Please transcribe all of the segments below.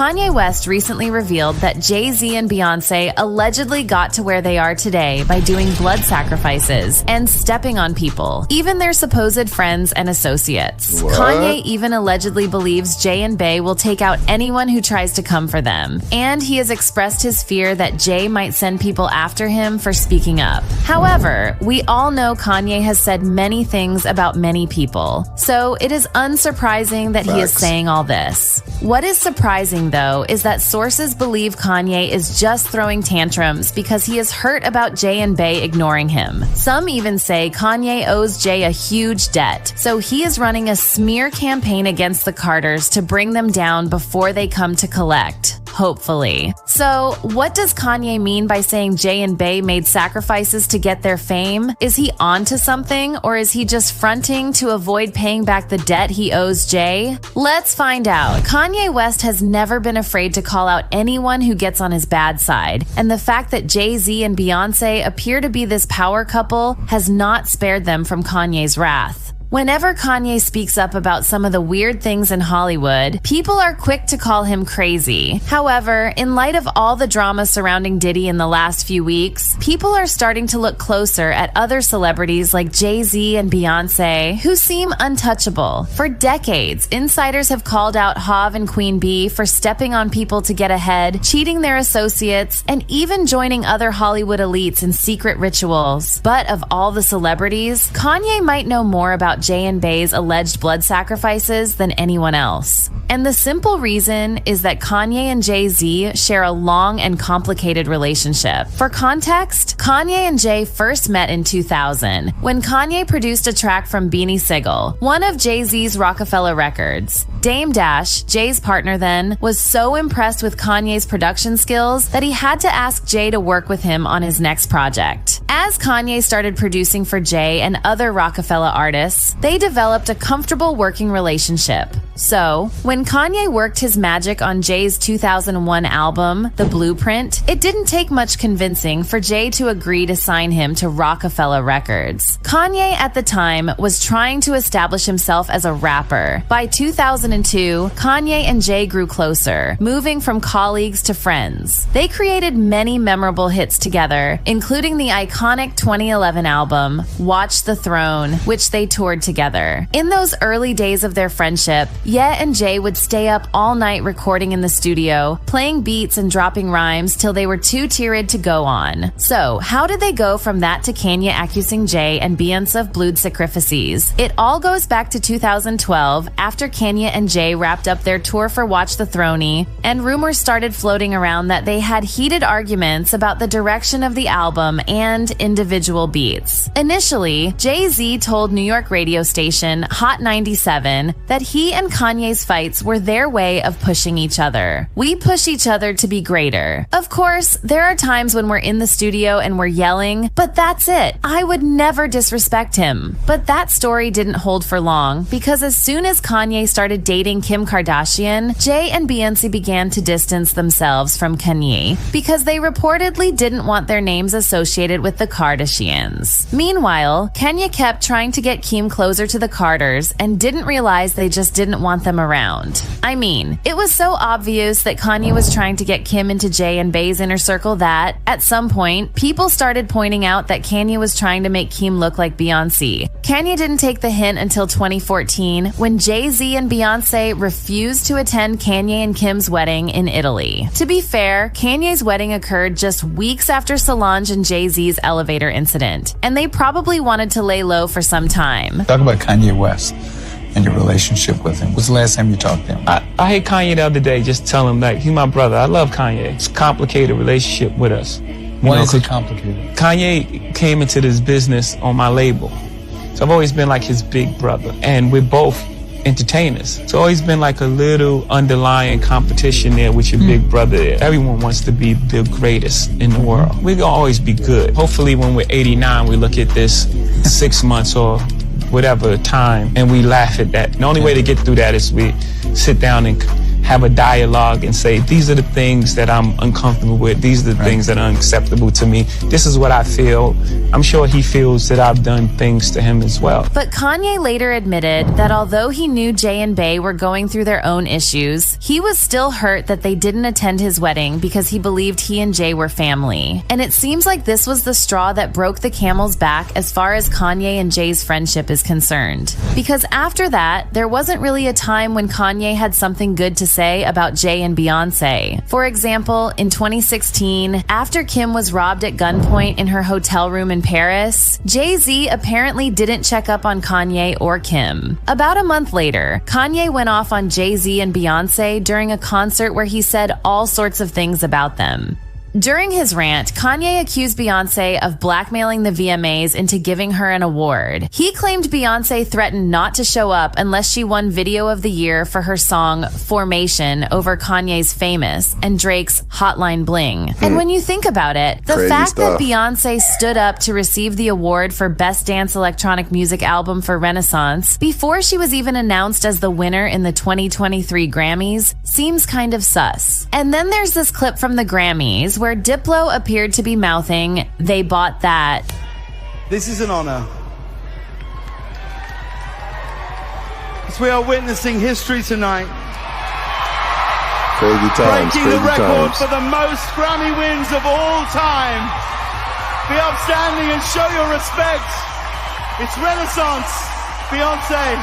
Kanye West recently revealed that Jay Z and Beyonce allegedly got to where they are today by doing blood sacrifices and stepping on people, even their supposed friends and associates. What? Kanye even allegedly believes Jay and Bey will take out anyone who tries to come for them, and he has expressed his fear that Jay might send people after him for speaking up. However, we all know Kanye has said many things about many people, so it is unsurprising that he is saying all this. What is surprising, though, is that sources believe Kanye is just throwing tantrums because he is hurt about Jay and Bey ignoring him. Some even say Kanye owes Jay a huge debt, so he is running a smear campaign against the Carters to bring them down before they come to collect. Hopefully. So, what does Kanye mean by saying Jay and Bey made sacrifices to get their fame? Is he onto something, or is he just fronting to avoid paying back the debt he owes Jay? Let's find out. Kanye West has never been afraid to call out anyone who gets on his bad side, and the fact that Jay Z and Beyonce appear to be this power couple has not spared them from Kanye's wrath. Whenever Kanye speaks up about some of the weird things in Hollywood, people are quick to call him crazy. However, in light of all the drama surrounding Diddy in the last few weeks, people are starting to look closer at other celebrities like Jay Z and Beyonce, who seem untouchable. For decades, insiders have called out Hav and Queen Bee for stepping on people to get ahead, cheating their associates, and even joining other Hollywood elites in secret rituals. But of all the celebrities, Kanye might know more about Jay and Bey's alleged blood sacrifices than anyone else. And the simple reason is that Kanye and Jay-Z share a long and complicated relationship. For context, Kanye and Jay first met in 2000 when Kanye produced a track from Beanie Sigel, one of Jay-Z's roc-a-fella records. Dame Dash, Jay's partner then, was so impressed with Kanye's production skills that he had to ask Jay to work with him on his next project. As Kanye started producing for Jay and other roc-a-fella artists, they developed a comfortable working relationship. So, when Kanye worked his magic on Jay's 2001 album, The Blueprint, it didn't take much convincing for Jay to agree to sign him to roc-a-fella Records. Kanye, at the time, was trying to establish himself as a rapper. By 2002, Kanye and Jay grew closer, moving from colleagues to friends. They created many memorable hits together, including the iconic 2011 album, Watch the Throne, which they toured together. In those early days of their friendship, Ye and Jay would stay up all night recording in the studio, playing beats and dropping rhymes till they were too teary to go on. So, how did they go from that to Kanye accusing Jay and Beyonce of blood sacrifices? It all goes back to 2012 after Kanye and Jay wrapped up their tour for Watch the Throne, and rumors started floating around that they had heated arguments about the direction of the album and individual beats. Initially, Jay-Z told New York radio station Hot 97 that he and Kanye's fights were their way of pushing each other. We push each other to be greater. Of course, there are times when we're in the studio and we're yelling, but that's it. I would never disrespect him. But that story didn't hold for long, because as soon as Kanye started dating Kim Kardashian, Jay and Beyonce began to distance themselves from Kanye because they reportedly didn't want their names associated with the Kardashians. Meanwhile, Kanye kept trying to get Kim closer to the Carters and didn't realize they just didn't want them around. I mean, it was so obvious that Kanye was trying to get Kim into Jay and Bey's inner circle that, at some point, people started pointing out that Kanye was trying to make Kim look like Beyonce. Kanye didn't take the hint until 2014 when Jay-Z and Beyonce refused to attend Kanye and Kim's wedding in Italy. To be fair, Kanye's wedding occurred just weeks after Solange and Jay-Z's elevator incident, and they probably wanted to lay low for some time. Talk about Kanye West and your relationship with him. When's the last time you talked to him? I hate Kanye the other day, just tell him that he's my brother. I love Kanye. It's a complicated relationship with us. Why is it complicated? Kanye came into this business on my label. So I've always been like his big brother. And we're both entertainers. It's always been like a little underlying competition there with your big brother there. Everyone wants to be the greatest in the world. We're gonna always be good. Hopefully when we're 89, we look at this 6 months or whatever time and we laugh at that. The only way to get through that is we sit down and have a dialogue and say, these are the things that I'm uncomfortable with. These are the things that are unacceptable to me. This is what I feel. I'm sure he feels that I've done things to him as well. But Kanye later admitted that although he knew Jay and Bey were going through their own issues, he was still hurt that they didn't attend his wedding because he believed he and Jay were family. And it seems like this was the straw that broke the camel's back as far as Kanye and Jay's friendship is concerned. Because after that, there wasn't really a time when Kanye had something good to say about Jay and Beyonce. For example, in 2016, after Kim was robbed at gunpoint in her hotel room in Paris, Jay Z apparently didn't check up on Kanye or Kim. About a month later, Kanye went off on Jay Z and Beyonce during a concert where he said all sorts of things about them. During his rant, Kanye accused Beyonce of blackmailing the VMAs into giving her an award. He claimed Beyonce threatened not to show up unless she won Video of the Year for her song Formation over Kanye's Famous and Drake's Hotline Bling. And when you think about it, the fact that Beyonce stood up to receive the award for Best Dance Electronic Music Album for Renaissance before she was even announced as the winner in the 2023 Grammys seems kind of sus. And then there's this clip from the Grammys where Diplo appeared to be mouthing, "They bought that." This is an honor. As we are witnessing history tonight. Crazy times, breaking the record for the most Grammy wins of all time. Be upstanding and show your respect. It's Renaissance, Beyonce.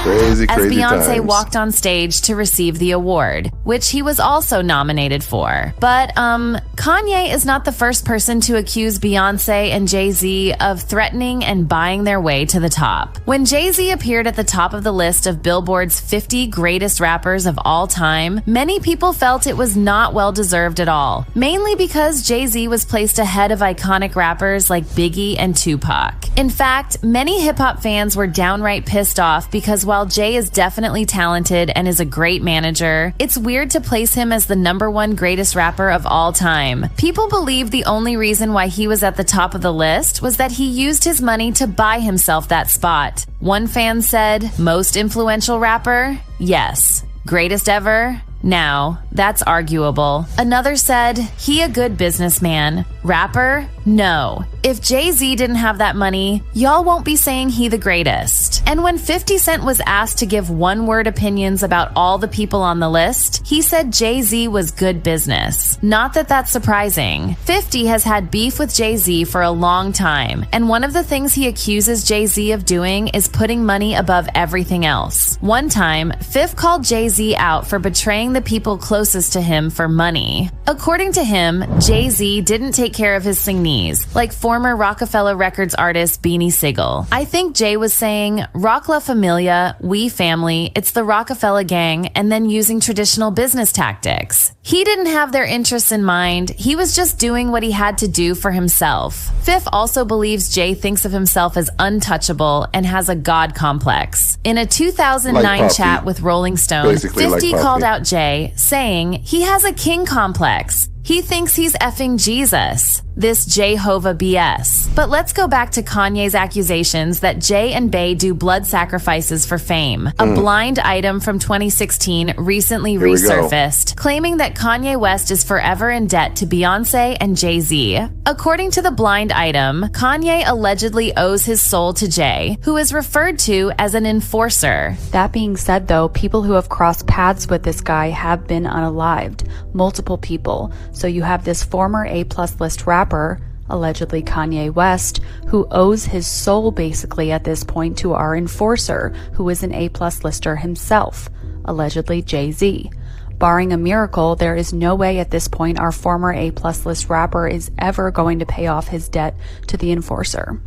Crazy as Beyonce times. walked on stage to receive the award, which he was also nominated for. But Kanye is not the first person to accuse Beyonce and Jay-Z of threatening and buying their way to the top. When Jay-Z appeared at the top of the list of Billboard's 50 greatest rappers of all time, many people felt it was not well-deserved at all, mainly because Jay-Z was placed ahead of iconic rappers like Biggie and Tupac. In fact, many hip-hop fans were downright pissed off because while Jay is definitely talented and is a great manager, it's weird to place him as the #1 greatest rapper of all time. People believe the only reason why he was at the top of the list was that he used his money to buy himself that spot. One fan said, "Most influential rapper? Yes. Greatest ever? Now, that's arguable." Another said, "He a good businessman. Rapper? No. If Jay-Z didn't have that money, y'all won't be saying he the greatest." And when 50 Cent was asked to give one-word opinions about all the people on the list, he said Jay-Z was good business. Not that that's surprising. 50 has had beef with Jay-Z for a long time, and one of the things he accuses Jay-Z of doing is putting money above everything else. One time, 50 called Jay-Z out for betraying the people closest to him for money. According to him, Jay-Z didn't take care of his signees, like former Roc-a-Fella Records artist Beanie Sigel. I think Jay was saying, "Roc la familia, we family, it's the Roc-a-Fella gang," and then using traditional business tactics. He didn't have their interests in mind. He was just doing what he had to do for himself. 50 also believes Jay thinks of himself as untouchable and has a god complex. In a 2009 chat with Rolling Stone, 50 called out Jay, saying he has a king complex. He thinks he's effing Jesus. This Jehovah BS. But let's go back to Kanye's accusations that Jay and Bey do blood sacrifices for fame. A blind item from 2016 recently resurfaced, claiming that Kanye West is forever in debt to Beyonce and Jay-Z. According to the blind item, Kanye allegedly owes his soul to Jay, who is referred to as an enforcer. That being said, though, people who have crossed paths with this guy have been unalived. Multiple people. So you have this former A-plus list rapper, allegedly Kanye West, who owes his soul basically at this point to our enforcer, who is an A-plus lister himself, allegedly Jay-Z. Barring a miracle, there is no way at this point our former A-plus list rapper is ever going to pay off his debt to the enforcer.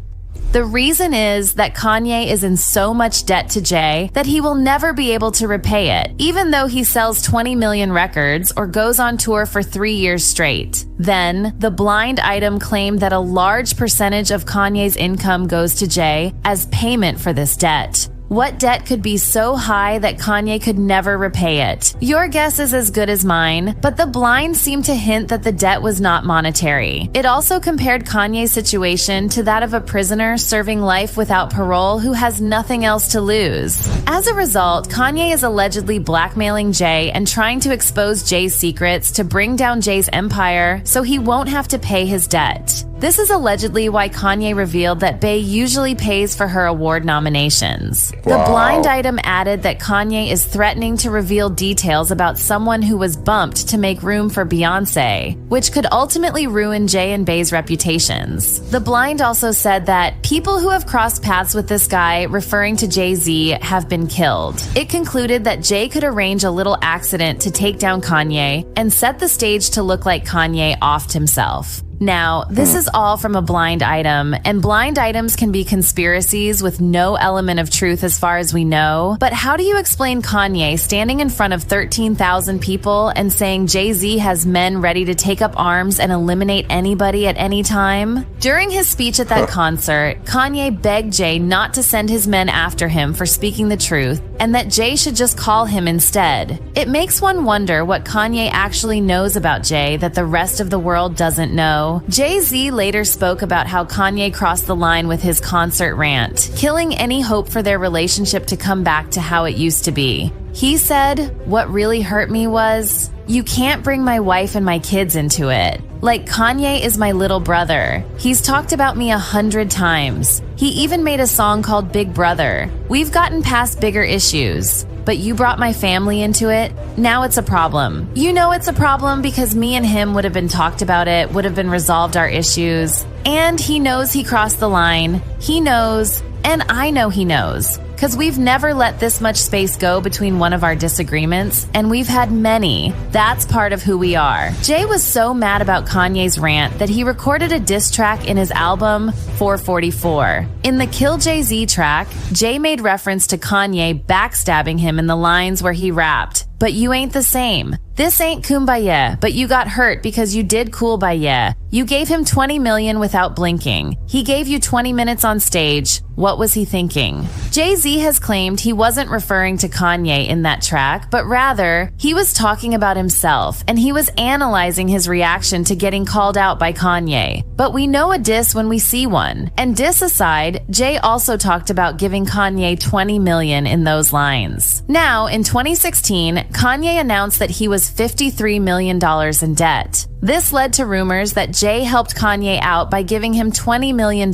The reason is that Kanye is in so much debt to Jay that he will never be able to repay it, even though he sells 20 million records or goes on tour for 3 years straight. Then, the blind item claimed that a large percentage of Kanye's income goes to Jay as payment for this debt. What debt could be so high that Kanye could never repay it? Your guess is as good as mine, but the blind seemed to hint that the debt was not monetary. It also compared Kanye's situation to that of a prisoner serving life without parole who has nothing else to lose. As a result, Kanye is allegedly blackmailing Jay and trying to expose Jay's secrets to bring down Jay's empire so he won't have to pay his debt. This is allegedly why Kanye revealed that Bey usually pays for her award nominations. Wow. The blind item added that Kanye is threatening to reveal details about someone who was bumped to make room for Beyonce, which could ultimately ruin Jay and Bey's reputations. The blind also said that people who have crossed paths with this guy, referring to Jay Z, have been killed. It concluded that Jay could arrange a little accident to take down Kanye and set the stage to look like Kanye offed himself. Now, this is all from a blind item, and blind items can be conspiracies with no element of truth as far as we know. But how do you explain Kanye standing in front of 13,000 people and saying Jay-Z has men ready to take up arms and eliminate anybody at any time? During his speech at that concert, Kanye begged Jay not to send his men after him for speaking the truth, and that Jay should just call him instead. It makes one wonder what Kanye actually knows about Jay that the rest of the world doesn't know. Jay-Z later spoke about how Kanye crossed the line with his concert rant, killing any hope for their relationship to come back to how it used to be. He said, "What really hurt me was, you can't bring my wife and my kids into it. Like, Kanye is my little brother. He's talked about me 100 times. He even made a song called Big Brother. We've gotten past bigger issues. But you brought my family into it. Now it's a problem. You know it's a problem because me and him would have been talked about it, would have been resolved our issues. And he knows he crossed the line. He knows, and I know he knows. Because we've never let this much space go between one of our disagreements, and we've had many. That's part of who we are." Jay was so mad about Kanye's rant that he recorded a diss track in his album 444. In the Kill Jay-Z track, Jay made reference to Kanye backstabbing him in the lines where he rapped, "But you ain't the same. This ain't kumbaya, but you got hurt because you did cool by yeah. You gave him 20 million without blinking. He gave you 20 minutes on stage. What was he thinking?" Jay-Z has claimed he wasn't referring to Kanye in that track, but rather, he was talking about himself, and he was analyzing his reaction to getting called out by Kanye. But we know a diss when we see one. And diss aside, Jay also talked about giving Kanye 20 million in those lines. Now, in 2016, Kanye announced that he was $53 million in debt. This led to rumors that Jay helped Kanye out by giving him $20 million.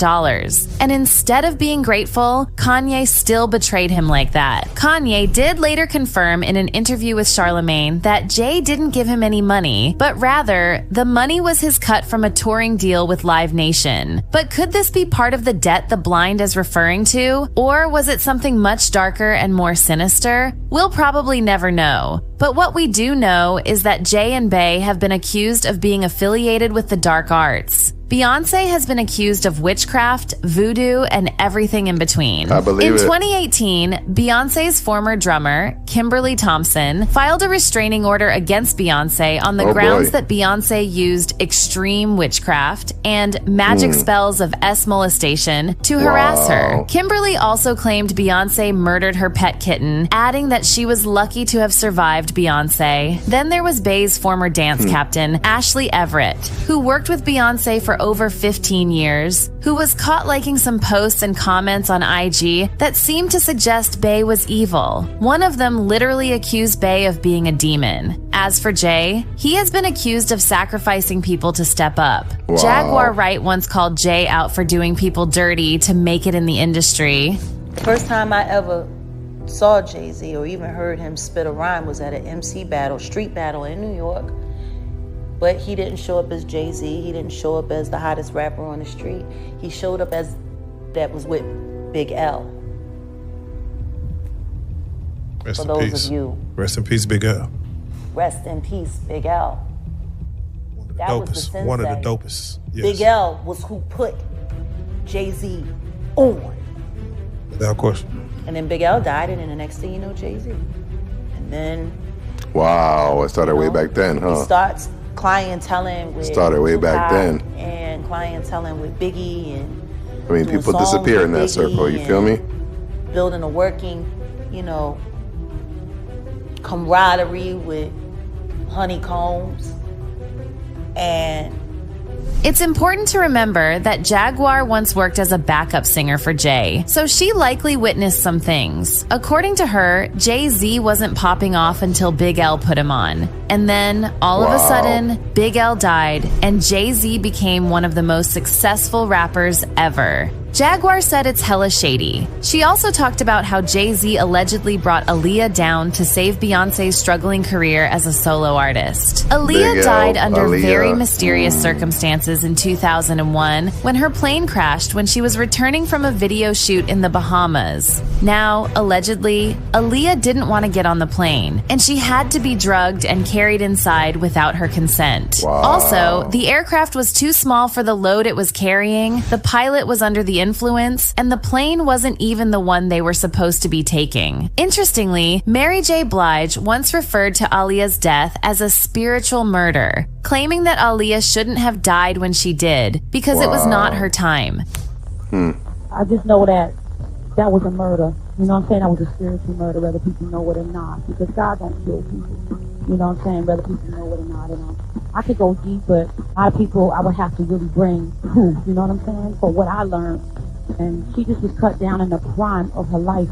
And instead of being grateful, Kanye still betrayed him like that. Kanye did later confirm in an interview with Charlemagne that Jay didn't give him any money, but rather, the money was his cut from a touring deal with Live Nation. But could this be part of the debt the blind is referring to? Or was it something much darker and more sinister? We'll probably never know. But what we do know is that Jay and Bey have been accused of being affiliated with the dark arts. Beyonce has been accused of witchcraft, voodoo, and everything in between. I believe it. In 2018, Beyonce's former drummer, Kimberly Thompson, filed a restraining order against Beyonce on the grounds that Beyonce used extreme witchcraft and magic spells of molestation to harass her. Kimberly also claimed Beyonce murdered her pet kitten, adding that she was lucky to have survived Beyonce. Then there was Bey's former dance captain, Ashley Everett, who worked with Beyonce for over 15 years, who was caught liking some posts and comments on IG that seemed to suggest Bey was evil. One of them literally accused Bey of being a demon. As for Jay, he has been accused of sacrificing people to step up. Wow. Jaguar Wright once called Jay out for doing people dirty to make it in the industry. First time I ever saw Jay-Z or even heard him spit a rhyme was at an MC battle, street battle in New York. But he didn't show up as Jay-Z. He didn't show up as the hottest rapper on the street. He showed up as that was with Big L. Rest For in those peace. of you. Rest in peace, Big L. Rest in peace, Big L. That was the sensei. One of the dopest. Yes. Big L was who put Jay-Z on. Without question. And then Big L died, and then the next thing you know, Jay-Z. And then... Wow, it started way back then, huh? It starts clienteling with Started way back then. And clienteling with Biggie and I mean, doing people songs disappear with in that Biggie circle, you feel me? building a working, camaraderie with honeycombs. And it's important to remember that Jaguar once worked as a backup singer for Jay, so she likely witnessed some things. According to her, Jay Z wasn't popping off until Big L put him on. And then, all of a sudden, Big L died, and Jay Z became one of the most successful rappers ever. Jaguar said it's hella shady. She also talked about how Jay Z allegedly brought Aaliyah down to save Beyonce's struggling career as a solo artist. Aaliyah died under very mysterious circumstances in 2001 when her plane crashed when she was returning from a video shoot in the Bahamas. Now, allegedly, Aaliyah didn't want to get on the plane, and she had to be drugged and carried inside without her consent. Also, the aircraft was too small for the load it was carrying, the pilot was under the influence, and the plane wasn't even the one they were supposed to be taking. Interestingly, Mary J. Blige once referred to Aaliyah's death as a spiritual murder, claiming that Aaliyah shouldn't have died when she did because it was not her time. I just know that was a murder. You know what I'm saying? That was a spiritual murder, whether people know it or not, because God don't kill people. You know what I'm saying? Whether people know it or not. And I could go deep, but a lot of people I would have to really bring proof, you know what I'm saying, for what I learned. And she just was cut down in the prime of her life.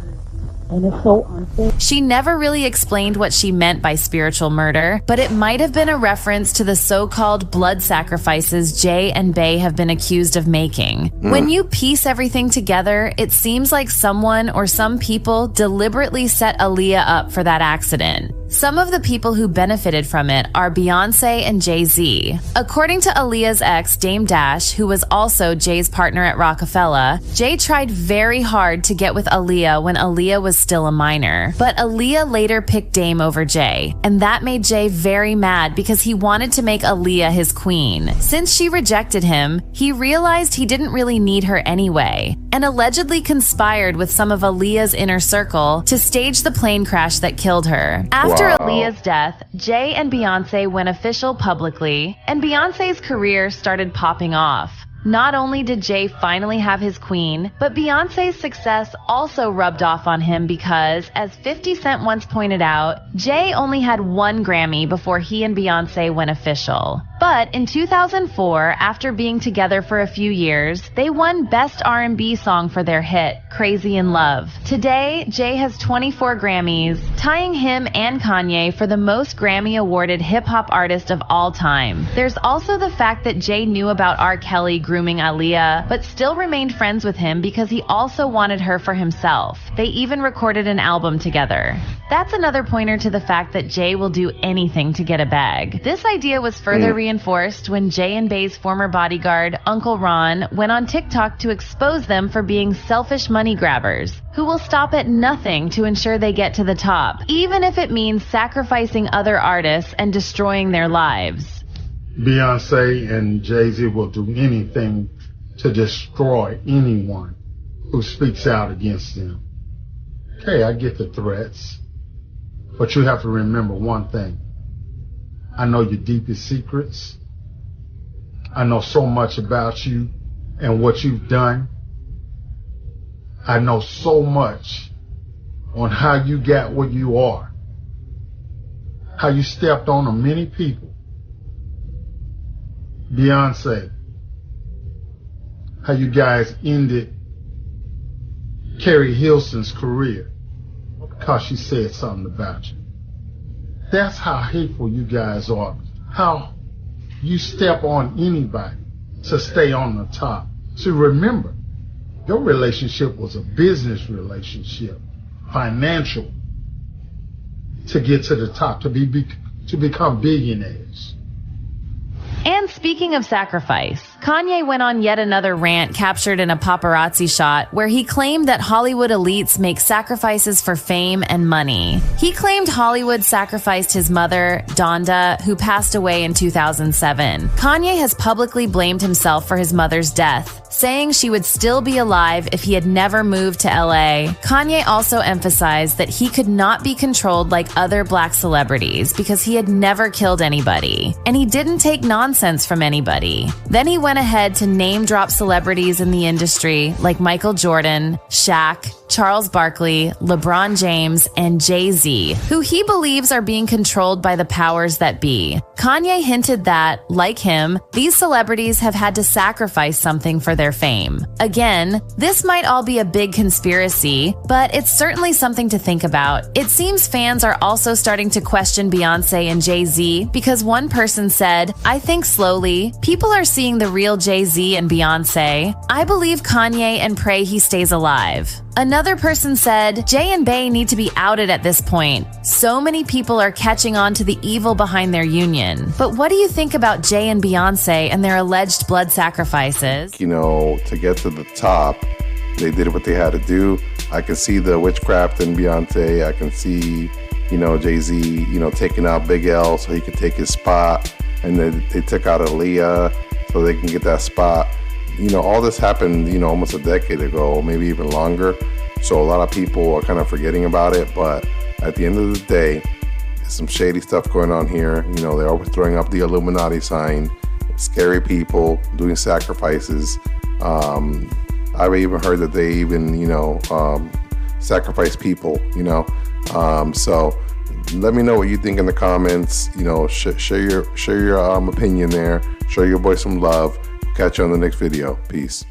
And it's so unfair. She never really explained what she meant by spiritual murder, but it might have been a reference to the so-called blood sacrifices Jay and Bey have been accused of making. When you piece everything together, it seems like someone or some people deliberately set Aaliyah up for that accident. Some of the people who benefited from it are Beyonce and Jay Z. According to Aaliyah's ex, Dame Dash, who was also Jay's partner at roc-a-fella, Jay tried very hard to get with Aaliyah when Aaliyah was still a minor. But Aaliyah later picked Dame over Jay, and that made Jay very mad because he wanted to make Aaliyah his queen. Since she rejected him, he realized he didn't really need her anyway, and allegedly conspired with some of Aaliyah's inner circle to stage the plane crash that killed her. After Aaliyah's death, Jay and Beyonce went official publicly, and Beyonce's career started popping off. Not only did Jay finally have his queen, but Beyonce's success also rubbed off on him because, as 50 Cent once pointed out, Jay only had one Grammy before he and Beyonce went official. But in 2004, after being together for a few years, they won Best R&B Song for their hit, Crazy in Love. Today, Jay has 24 Grammys, tying him and Kanye for the most Grammy-awarded hip-hop artist of all time. There's also the fact that Jay knew about R. Kelly grooming Aaliyah, but still remained friends with him because he also wanted her for himself. They even recorded an album together. That's another pointer to the fact that Jay will do anything to get a bag. This idea was further reinforced when Jay and Bey's former bodyguard, Uncle Ron, went on TikTok to expose them for being selfish money grabbers, who will stop at nothing to ensure they get to the top, even if it means sacrificing other artists and destroying their lives. Beyonce and Jay-Z will do anything to destroy anyone who speaks out against them. Okay, I get the threats, but you have to remember one thing. I know your deepest secrets. I know so much about you and what you've done. I know so much on how you got where you are, how you stepped on many people. Beyonce, how you guys ended Carrie Hilson's career because she said something about you. That's how hateful you guys are. How you step on anybody to stay on the top. So remember, your relationship was a business relationship, financial, to get to the top, to become billionaires. And speaking of sacrifice, Kanye went on yet another rant captured in a paparazzi shot where he claimed that Hollywood elites make sacrifices for fame and money. He claimed Hollywood sacrificed his mother, Donda, who passed away in 2007. Kanye has publicly blamed himself for his mother's death, saying she would still be alive if he had never moved to LA. Kanye also emphasized that he could not be controlled like other black celebrities because he had never killed anybody, and he didn't take nonsense from anybody. Then he went went ahead to name drop celebrities in the industry like Michael Jordan, Shaq, Charles Barkley, LeBron James, and Jay Z, who he believes are being controlled by the powers that be. Kanye hinted that, like him, these celebrities have had to sacrifice something for their fame. Again, this might all be a big conspiracy, but it's certainly something to think about. It seems fans are also starting to question Beyonce and Jay Z because one person said, "I think slowly, people are seeing the real Jay Z and Beyonce. I believe Kanye and pray he stays alive." Another person said, Jay and Bey need to be outed at this point. So many people are catching on to the evil behind their union. But what do you think about Jay and Beyonce and their alleged blood sacrifices? You know, to get to the top, they did what they had to do. I can see the witchcraft in Beyonce. I can see, you know, Jay Z, you know, taking out Big L so he could take his spot. And then they took out Aaliyah so they can get that spot. You know, all this happened, you know, almost a decade ago, maybe even longer. So a lot of people are kind of forgetting about it. But at the end of the day, there's some shady stuff going on here. You know, they're always throwing up the Illuminati sign, scary people doing sacrifices. I've even heard that they even, you know, sacrifice people, you know. So let me know what you think in the comments. You know, share your opinion there. Show your boy some love. Catch you on the next video. Peace.